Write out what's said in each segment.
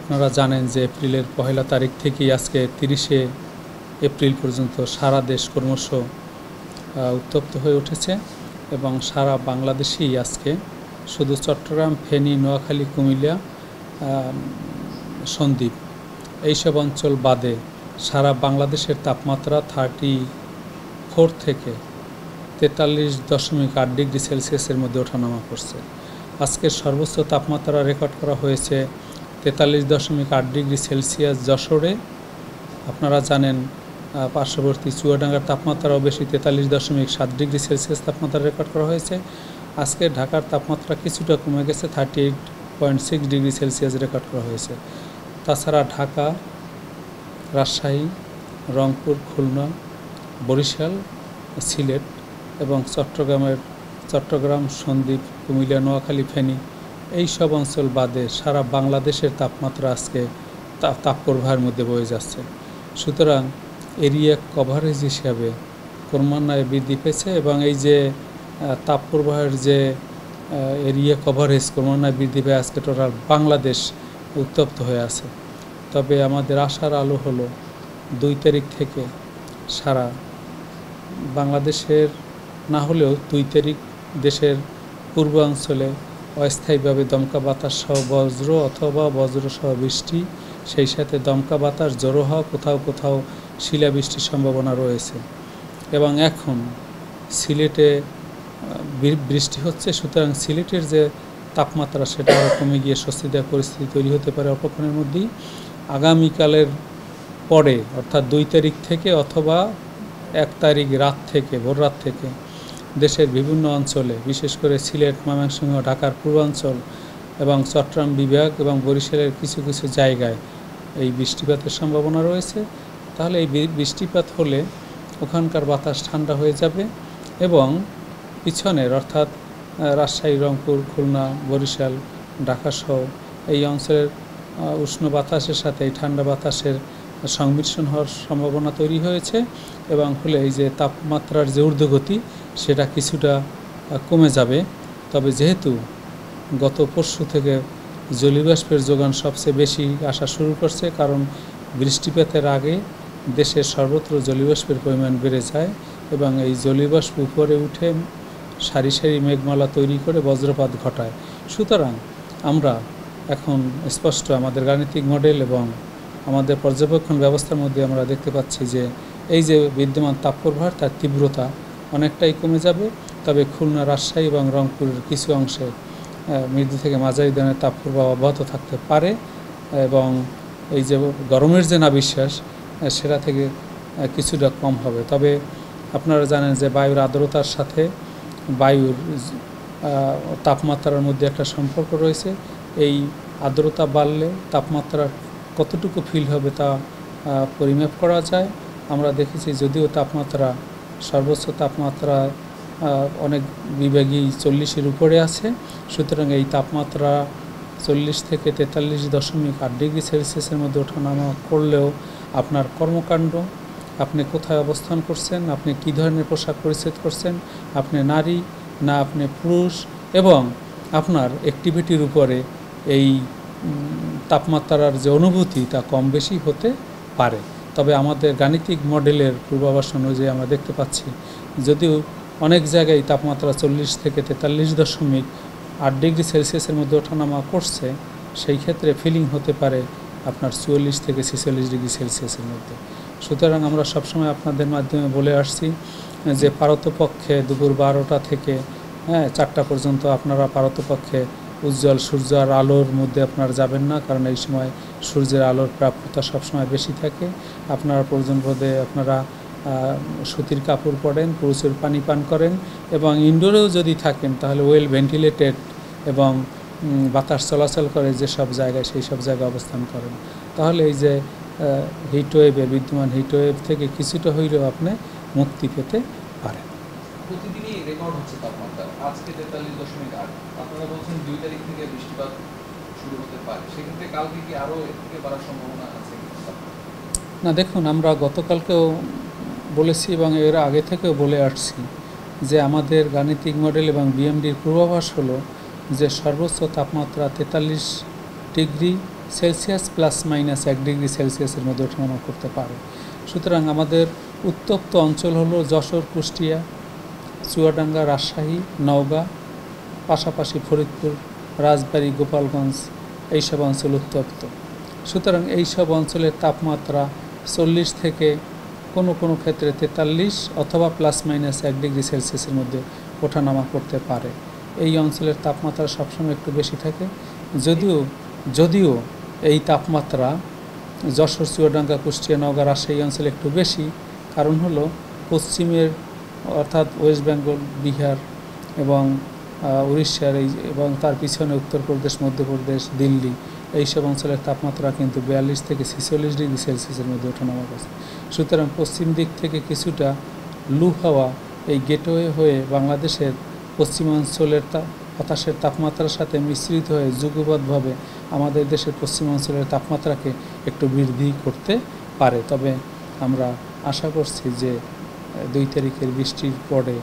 আপনারা জানেন যে এপ্রিলের 1 তারিখ থেকেই আজকে 30শে এপ্রিল পর্যন্ত সারা দেশ ক্রমশ উত্তপ্ত হয়ে উঠেছে এবং সারা বাংলাদেশেই আজকে শুধু চট্টগ্রাম, ফেনী, নোয়াখালী, কুমিল্লা, সন্দ্বীপ এইসব অঞ্চল বাদে সারা বাংলাদেশের তাপমাত্রা 34 থেকে 43.8 ডিগ্রি সেলসিয়াসের মধ্যে ওঠানামা করছে। আজকের সর্বোচ্চ তাপমাত্রা রেকর্ড করা হয়েছে 43.8 ডিগ্রি সেলসিয়াস যশোরে। আপনারা জানেন পার্শ্ববর্তী চুয়াডাঙ্গার তাপমাত্রাও বেশি, 43.7 ডিগ্রি সেলসিয়াস তাপমাত্রা রেকর্ড করা হয়েছে। আজকে ঢাকার তাপমাত্রা কিছুটা কমে গেছে, 38.6 ডিগ্রি সেলসিয়াস রেকর্ড করা হয়েছে। তাছাড়া ঢাকা, রাজশাহী, রংপুর, খুলনা, বরিশাল, সিলেট এবং চট্টগ্রাম, সন্দ্বীপ, কুমিল্লা, নোয়াখালী, ফেনী এই সব অঞ্চল বাদে সারা বাংলাদেশের তাপমাত্রা আজকে তাপপ্রবাহের মধ্যে বয়ে যাচ্ছে। সুতরাং এরিয়া কভারেজ হিসাবে ক্রমান্বয়ে বৃদ্ধি পেয়েছে এবং এই যে তাপপ্রবাহের যে এরিয়া কভারেজ ক্রমান্বয়ে বৃদ্ধি পেয়ে আজকে টোটাল বাংলাদেশ উত্তপ্ত হয়ে আছে। তবে আমাদের আশার আলো হলো 2 তারিখ থেকে সারা বাংলাদেশের না হলেও 2 তারিখ দেশের পূর্বাঞ্চলে অস্থায়ীভাবে দমকা বাতাস সহ বজ্র অথবা বজ্রসহ বৃষ্টি, সেই সাথে দমকা বাতাস, জোড়ো হওয়া, কোথাও কোথাও শিলাবৃষ্টির সম্ভাবনা রয়েছে এবং এখন সিলেটে বৃষ্টি হচ্ছে। সুতরাং সিলেটের যে তাপমাত্রা সেটা আরও কমে গিয়ে স্বস্তিদায়ক পরিস্থিতি তৈরি হতে পারে অল্পক্ষণের মধ্যেই। আগামীকালের পরে অর্থাৎ 2 তারিখ থেকে অথবা 1 তারিখ রাত থেকে, ভোর রাত থেকে দেশের বিভিন্ন অঞ্চলে, বিশেষ করে সিলেট, ময়মনসিংহ, ঢাকার পূর্বাঞ্চল এবং চট্টগ্রাম বিভাগ এবং বরিশালের কিছু কিছু জায়গায় এই বৃষ্টিপাতের সম্ভাবনা রয়েছে। তাহলে এই বৃষ্টিপাত হলে ওখানকার বাতাস ঠান্ডা হয়ে যাবে এবং পিছনের অর্থাৎ রাজশাহী, রংপুর, খুলনা, বরিশাল, ঢাকাসহ এই অঞ্চলের উষ্ণ বাতাসের সাথে এই ঠান্ডা বাতাসের সংমিশ্রণ হওয়ার সম্ভাবনা তৈরি হয়েছে এবং ফলে এই যে তাপমাত্রার যে ঊর্ধ্বগতি সেটা কিছুটা কমে যাবে। তবে যেহেতু গত পরশু থেকে জলীয়বাষ্পের যোগান সবচেয়ে বেশি আসা শুরু করছে, কারণ বৃষ্টিপাতের আগে দেশের সর্বত্র জলীয়বাষ্পের পরিমাণ বেড়ে যায় এবং এই জলীয়বাষ্প উপরে উঠে সারি সারি মেঘমালা তৈরি করে বজ্রপাত ঘটায়। সুতরাং আমরা এখন স্পষ্ট আমাদের গাণিতিক মডেল এবং আমাদের পর্যবেক্ষণ ব্যবস্থার মধ্যে আমরা দেখতে পাচ্ছি যে এই যে বিদ্যমান তাপপ্রবাহ তার তীব্রতা অনেকটাই কমে যাবে। তবে খুলনা, রাজশাহী এবং রংপুরের কিছু অংশে মৃদু থেকে মাঝারি ধরনের তাপপ্রবাহ অব্যাহত থাকতে পারে এবং এই যে গরমের যে নাভিশ্বাস সেটা থেকে কিছুটা কম হবে। তবে আপনারা জানেন যে বায়ুর আর্দ্রতার সাথে বায়ুর তাপমাত্রার মধ্যে একটা সম্পর্ক রয়েছে। এই আর্দ্রতা বাড়লে তাপমাত্রা কতটুকু ফিল হবে তা পরিমাপ করা যায়। আমরা দেখেছি যদিও তাপমাত্রা সর্বোচ্চ তাপমাত্রা অনেক বিভাগেই 40-এর উপরে আছে, সুতরাং এই তাপমাত্রা 40 থেকে 43.8 ডিগ্রি সেলসিয়াসের মধ্যে ওঠানামা করলেও আপনার কর্মকাণ্ড, আপনি কোথায় অবস্থান করছেন, আপনি কী ধরনের পোশাক পরিচ্ছদ করছেন, আপনি নারী না আপনি পুরুষ এবং আপনার অ্যাক্টিভিটির উপরে এই তাপমাত্রার যে অনুভূতি তা কম বেশি হতে পারে। তবে আমাদের গাণিতিক মডেলের পূর্বাভাস অনুযায়ী আমরা দেখতে পাচ্ছি যদিও অনেক জায়গায় তাপমাত্রা 40 থেকে 43.8 ডিগ্রি সেলসিয়াসের মধ্যে ওঠানামা করছে, সেই ক্ষেত্রে ফিলিং হতে পারে আপনার 44 থেকে 46 ডিগ্রি সেলসিয়াসের মধ্যে। সুতরাং আমরা সবসময় আপনাদের মাধ্যমে বলে আসছি যে পারতপক্ষে দুপুর 12টা থেকে 4টা পর্যন্ত আপনারা পারতপক্ষে উজ্জ্বল সূর্য আর আলোর মধ্যে আপনারা যাবেন না, কারণ এই সময় সূর্যের আলোর প্রাপ্যতা সবসময় বেশি থাকে। আপনারা প্রয়োজন বোধে আপনারা সুতির কাপড় পরেন, প্রচুর পানি পান করেন এবং ইনডোরেও যদি থাকেন তাহলে ওয়েল ভেন্টিলেটেড এবং বাতাস চলাচল করে যেসব জায়গায় সেই সব জায়গায় অবস্থান করেন। তাহলে এই যে হিটওয়েভের বিদ্যমান হিটওয়েভ থেকে কিছুটা হইলেও আপনি মুক্তি পেতে পারেন। প্রতিদিনই রেকর্ড হচ্ছে তাপমাত্রা, আজকে 43.8, আপনারা বলছেন 2 তারিখ থেকে বৃষ্টিপাত শুরু হতে পারে, সেক্ষেত্রে কালকে কি আরও এর থেকে বাড়ার সম্ভাবনা আছে? না, দেখুন, আমরা গতকালকেও বলেছি এবং এর আগে থেকেও বলে আসছি যে আমাদের গাণিতিক মডেল এবং বিএমডির পূর্বাভাস হলো যে সর্বোচ্চ তাপমাত্রা 43 degree Celsius plus minus 1 degree সেলসিয়াসের মধ্যে ওঠানামা করতে পারে। সুতরাং আমাদের উত্তপ্ত অঞ্চল হলো যশোর, কুষ্টিয়া, চুয়াডাঙ্গা, রাজশাহী, নওগাঁ, পাশাপাশি ফরিদপুর, রাজবাড়ী, গোপালগঞ্জ, এইসব অঞ্চল উত্তপ্ত। সুতরাং এইসব অঞ্চলের তাপমাত্রা 40 থেকে কোনো কোনো ক্ষেত্রে 43 অথবা প্লাস মাইনাস 1 ডিগ্রি সেলসিয়াসের মধ্যে ওঠানামা করতে পারে। এই অঞ্চলের তাপমাত্রা সবসময় একটু বেশি থাকে, যদিও এই তাপমাত্রা যশোর, চুয়াডাঙ্গা, কুষ্টিয়া, নওগাঁ, রাজশাহী অঞ্চলে একটু বেশি। কারণ হলো পশ্চিমের অর্থাৎ ওয়েস্ট বেঙ্গল, বিহার এবং উড়িষ্যার এবং তার পিছনে উত্তরপ্রদেশ, মধ্যপ্রদেশ, দিল্লি এইসব অঞ্চলের তাপমাত্রা কিন্তু 42 থেকে 46 ডিগ্রি সেলসিয়াসের মধ্যে ওঠানামা করছে। সুতরাং পশ্চিম দিক থেকে কিছুটা লু হাওয়া এই গেটওয়ে হয়ে বাংলাদেশের পশ্চিমাঞ্চলের বাতাসের তাপমাত্রার সাথে মিশ্রিত হয়ে যুগপৎভাবে আমাদের দেশের পশ্চিমাঞ্চলের তাপমাত্রাকে একটু বৃদ্ধি করতে পারে। তবে আমরা আশা করছি যে 2 তারিখের বৃষ্টির পরে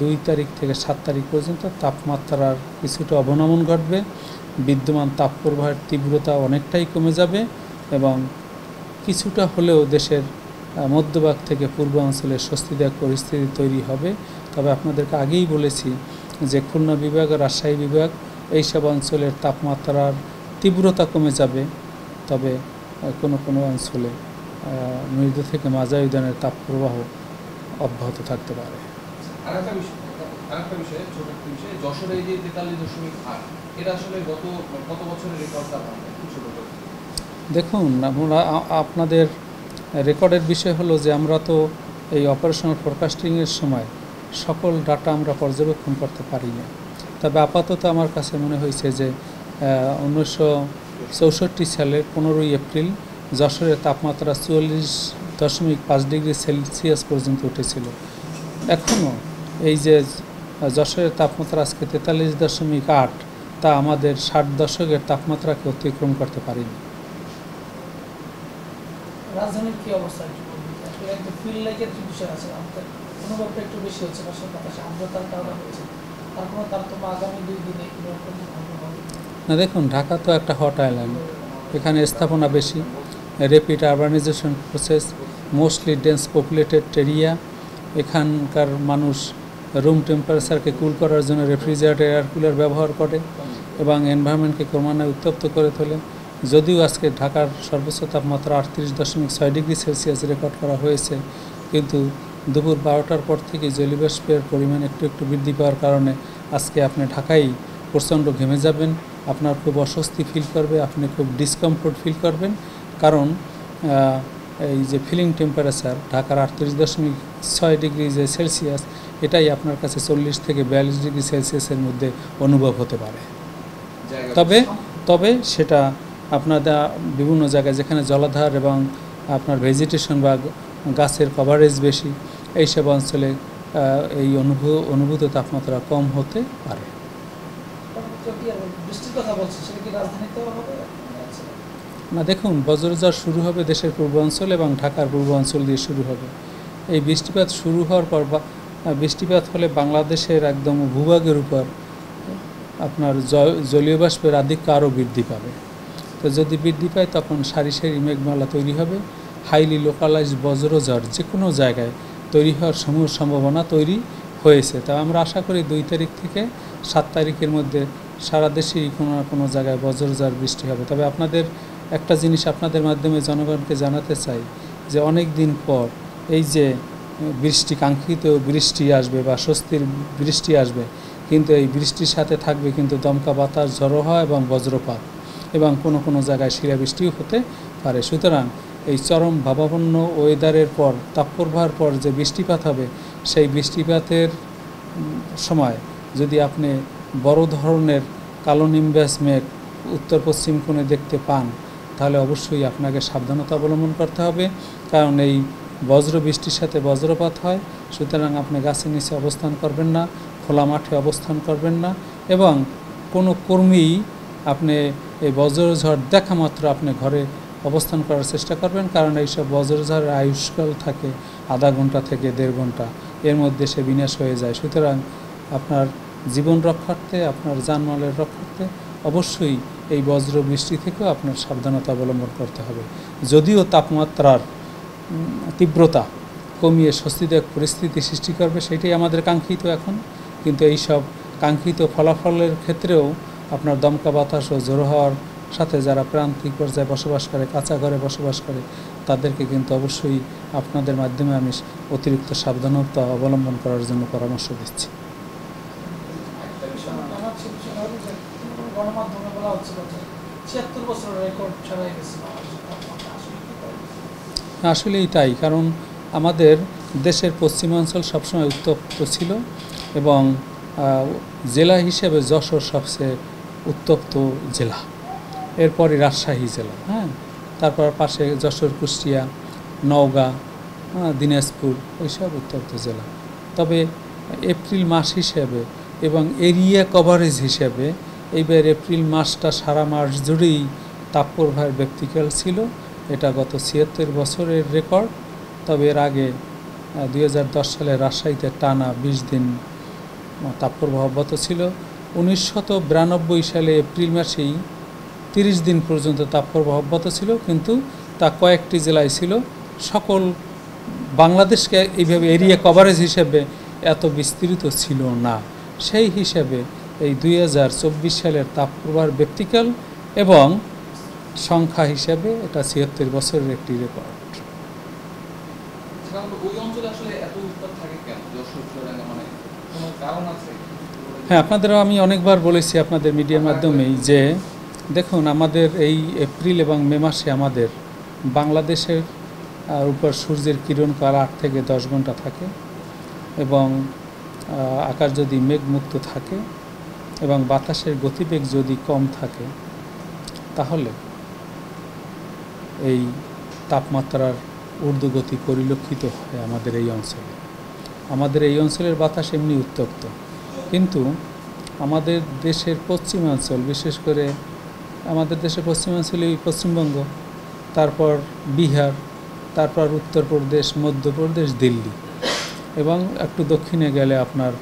2 তারিখ থেকে 7 তারিখ পর্যন্ত তাপমাত্রার কিছুটা অবনমন ঘটবে, বিদ্যমান তাপপ্রবাহের তীব্রতা অনেকটাই কমে যাবে এবং কিছুটা হলেও দেশের মধ্যভাগ থেকে পূর্বাঞ্চলে স্বস্তিদায়ক পরিস্থিতি তৈরি হবে। তবে আপনাদেরকে আগেই বলেছি যে খুলনা বিভাগ আর রাজশাহী বিভাগ এইসব অঞ্চলের তাপমাত্রার তীব্রতা কমে যাবে, তবে কোনো কোনো অঞ্চলে মৃদু থেকে মাঝারি ধরনের তাপপ্রবাহ অব্যাহত থাকতে পারে। আরেকটা বিষয়, ছোট একটা বিষয়, যশোরে এই যে 43.8, এটা আসলে কত বছরের রেকর্ড তাপমাত্রা? ছোট করে দেখুন, আপনাদের রেকর্ডের বিষয় হলো যে আমরা তো এই অপারেশনাল ফোরকাস্টিংয়ের সময় সকল ডাটা আমরা পর্যবেক্ষণ করতে পারি না। তবে আপাতত আমার কাছে মনে হয়েছে যে 1964 সালের 15ই এপ্রিল যশোরের তাপমাত্রা 44.5 ডিগ্রি সেলসিয়াস পর্যন্ত উঠেছিল। এখনও এই যে যশোরের তাপমাত্রা আজকে 43.8, তা আমাদের 60 দশকের তাপমাত্রাকে অতিক্রম করতে পারিনি। রাজধানীর কি অবস্থা একটু বলুন? আসলে একটু ফিল লাইকের যে বিষয় আছে, আমাদের অনুভবটা একটু বেশি হচ্ছে, পাশাপাশি আর্দ্রতার কারণে হচ্ছে। তার কোনো তারতম্য আগামী 2 দিনে কীরকম হবে? না, দেখুন, ঢাকা তো একটা হট আইল্যান্ড, এখানে স্থাপনা বেশি, rapid urbanisation process, mostly dense populated area. এখানকার মানুষ রুম টেম্পারেচারকে কুল করার জন্য রেফ্রিজারেটর, এয়ার কুলার ব্যবহার করে এবং এনভায়রনমেন্টকে ক্রমান্বয়ে উত্তপ্ত করে তোলে। যদিও আজকে ঢাকার সর্বোচ্চ তাপমাত্রা 38.6 ডিগ্রি সেলসিয়াস রেকর্ড করা হয়েছে, কিন্তু দুপুর 12টার পর থেকে জলীয়বাষ্পের পরিমাণ একটু একটু বৃদ্ধি পাওয়ার কারণে আজকে আপনি ঢাকায় প্রচণ্ড ঘেমে যাবেন, আপনার খুব অস্বস্তি ফিল করবে, আপনি খুব ডিসকমফোর্ট ফিল করবেন। কারণ এই যে ফিলিং টেম্পারেচার ঢাকার 38.6 ডিগ্রি যে সেলসিয়াস, এটাই আপনার কাছে 40 থেকে 42 ডিগ্রি সেলসিয়াসের মধ্যে অনুভব হতে পারে। তবে সেটা আপনাদের বিভিন্ন জায়গায় যেখানে জলাধার এবং আপনার ভেজিটেশন বা গাছের কভারেজ বেশি, এইসব অঞ্চলে এই অনুভূত তাপমাত্রা কম হতে পারে। বৃষ্টির কথা বলছি, সেটা কি রাজধানীতেও হবে? না, দেখুন, বজ্রঝড় শুরু হবে দেশের পূর্বাঞ্চল এবং ঢাকার পূর্বাঞ্চল দিয়ে শুরু হবে। এই বৃষ্টিপাত শুরু হওয়ার পর বৃষ্টিপাত হলে বাংলাদেশের একদম ভূভাগের উপর আপনার জলীয় বাষ্পের আধিক্য আরও বৃদ্ধি পাবে। তো যদি বৃদ্ধি পায় তখন সারি সারি মেঘমালা তৈরি হবে, হাইলি লোকালাইজড বজ্রঝড় যে কোনো জায়গায় তৈরি হওয়ার সমূহ সম্ভাবনা তৈরি হয়েছে। তা আমরা আশা করি 2 তারিখ থেকে 7 তারিখের মধ্যে সারা দেশেই কোনো না কোনো জায়গায় বজ্রঝড় বৃষ্টি হবে। তবে আপনাদের একটা জিনিস আপনাদের মাধ্যমে জনগণকে জানাতে চাই যে অনেক দিন পর এই যে কাঙ্ক্ষিত বৃষ্টি আসবে বা স্বস্তির বৃষ্টি আসবে, কিন্তু এই বৃষ্টির সাথে থাকবে কিন্তু দমকা বাতাস, ঝড়ো হওয়া এবং বজ্রপাত, এবং কোনো কোনো জায়গায় শিলাবৃষ্টিও হতে পারে। সুতরাং এই চরম ভাবাপন্ন ওয়েদারের পর, তাপপ্রবাহের পর যে বৃষ্টিপাত হবে, সেই বৃষ্টিপাতের সময় যদি আপনি বড় ধরনের কালো নিম্বাস মেঘ উত্তর পশ্চিম কোণে দেখতে পান, তাহলে অবশ্যই আপনাকে সাবধানতা অবলম্বন করতে হবে। কারণ এই বজ্র বৃষ্টির সাথে বজ্রপাত হয়। সুতরাং আপনি গাছের নিচে অবস্থান করবেন না, খোলা মাঠে অবস্থান করবেন না, এবং কোনো কর্মীই আপনি এই বজ্রঝড় দেখা মাত্র আপনি ঘরে অবস্থান করার চেষ্টা করবেন। কারণ এইসব বজ্রঝড়ের আয়ুষ্কাল থাকে আধা ঘন্টা থেকে 1.5 ঘন্টা, এর মধ্যে সে বিনাশ হয়ে যায়। সুতরাং আপনার জীবন রক্ষার্থে, আপনার জানমালের রক্ষার্থে অবশ্যই এই বজ্র বৃষ্টি থেকেও আপনার সাবধানতা অবলম্বন করতে হবে। যদিও তাপমাত্রার তীব্রতা কমিয়ে স্বস্তিদায়ক পরিস্থিতি সৃষ্টি করবে, সেটাই আমাদের কাঙ্ক্ষিত এখন, কিন্তু এই সব কাঙ্ক্ষিত ফলাফলের ক্ষেত্রেও আপনার দমকা বাতাস ও ঝোড়ো হওয়ার সাথে যারা প্রান্তিক পর্যায়ে বসবাস করে, কাঁচা ঘরে বসবাস করে, তাদেরকে কিন্তু অবশ্যই আপনাদের মাধ্যমে আমি অতিরিক্ত সাবধানতা অবলম্বন করার জন্য পরামর্শ দিচ্ছি। আমার ছিল সেটা হলো যে গণমাধ্যমে বলা হচ্ছিল যে ৭৬ বছরের রেকর্ড ছাড়াই গেছে বাংলাদেশের তাপমাত্রা, আসলে কি করে? আসলেই তাই, কারণ আমাদের দেশের পশ্চিমাঞ্চল সবসময় উত্তপ্ত ছিল এবং জেলা হিসেবে যশোর সবচেয়ে উত্তপ্ত জেলা, এরপরে রাজশাহী জেলা, হ্যাঁ, তারপর পাশে যশোর, কুষ্টিয়া, নওগাঁ, দিনাজপুর, ওইসব উত্তপ্ত জেলা। তবে এপ্রিল মাস হিসেবে এবং এরিয়া কভারেজ হিসেবে এইবার এপ্রিল মাসটা সারা মাস জুড়েই তাপপ্রবাহের ব্যক্তিকাল ছিল। এটা গত ৭৬ বছরের রেকর্ড। তবে এর আগে ২০১০ সালে রাজশাহীতে টানা ২০ দিন তাপপ্রবাহ অব্যাহত ছিল। ১৯৯২ সালে এপ্রিল মাসেই ৩০ দিন পর্যন্ত তাপপ্রবাহ অব্যাহত ছিল, কিন্তু তা কয়েকটি জেলায় ছিল, সকল বাংলাদেশকে এইভাবে এরিয়া কভারেজ হিসেবে এত বিস্তৃত ছিল না। সেই হিসাবে এই ২০২৪ সালের তাপপ্রবাহের ব্যক্তিকাল এবং সংখ্যা হিসাবে এটা ৭৬ বছরের একটি রেকর্ড। ওই অঞ্চলে আসলে এত উত্তাপ থাকে কেন? যশোর, চুয়াডাঙ্গা, মানে কোনো কারণ আছে? হ্যাঁ, আপনাদেরও আমি অনেকবার বলেছি আপনাদের মিডিয়ার মাধ্যমেই যে দেখুন, আমাদের এই এপ্রিল এবং মে মাসে আমাদের বাংলাদেশের উপর সূর্যের কিরণকাল ৮ থেকে ১০ ঘন্টা থাকে এবং আকাশ যদি মেঘমুক্ত থাকে এবং বাতাসের গতিবেগ যদি কম থাকে, তাহলে এই তাপমাত্রার ঊর্ধ্বগতি পরিলক্ষিত হয় আমাদের এই অঞ্চলে। আমাদের এই অঞ্চলের বাতাস এমনি উত্তপ্ত, কিন্তু আমাদের দেশের পশ্চিমাঞ্চল, বিশেষ করে আমাদের দেশের পশ্চিমাঞ্চলে পশ্চিমবঙ্গ, তারপর বিহার, তারপর উত্তরপ্রদেশ, মধ্যপ্রদেশ, দিল্লি এবং একটু দক্ষিণে গেলে আপনার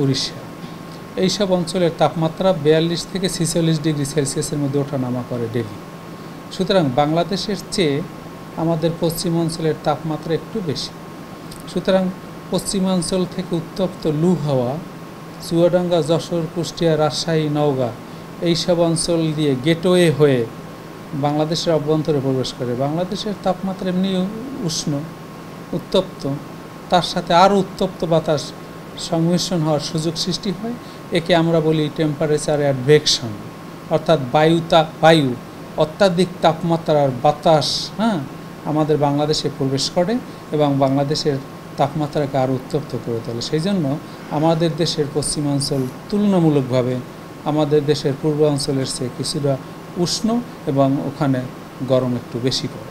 উড়িষ্যা, এইসব অঞ্চলের তাপমাত্রা ৪২ থেকে ৪৬ ডিগ্রি সেলসিয়াসের মধ্যে ওঠানামা করে ডেলি। সুতরাং বাংলাদেশের চেয়ে আমাদের পশ্চিমাঞ্চলের তাপমাত্রা একটু বেশি। সুতরাং পশ্চিমাঞ্চল থেকে উত্তপ্ত লু হাওয়া চুয়াডাঙ্গা, যশোর, কুষ্টিয়া, রাজশাহী, নওগাঁ এইসব অঞ্চল দিয়ে গেটওয়ে হয়ে বাংলাদেশের অভ্যন্তরে প্রবেশ করে। বাংলাদেশের তাপমাত্রা এমনি উষ্ণ, উত্তপ্ত, তার সাথে আরও উত্তপ্ত বাতাস সংমিশ্রণ হওয়ার সুযোগ সৃষ্টি হয়। একে আমরা বলি টেম্পারেচার অ্যাডভেকশন, অর্থাৎ বায়ু অত্যাধিক তাপমাত্রার বাতাস আমাদের বাংলাদেশে প্রবেশ করে এবং বাংলাদেশের তাপমাত্রাকে আরও উত্তপ্ত করে তোলে। সেই জন্য আমাদের দেশের পশ্চিমাঞ্চল তুলনামূলকভাবে আমাদের দেশের পূর্বাঞ্চলের চেয়ে কিছুটা উষ্ণ এবং ওখানে গরম একটু বেশি পড়ে।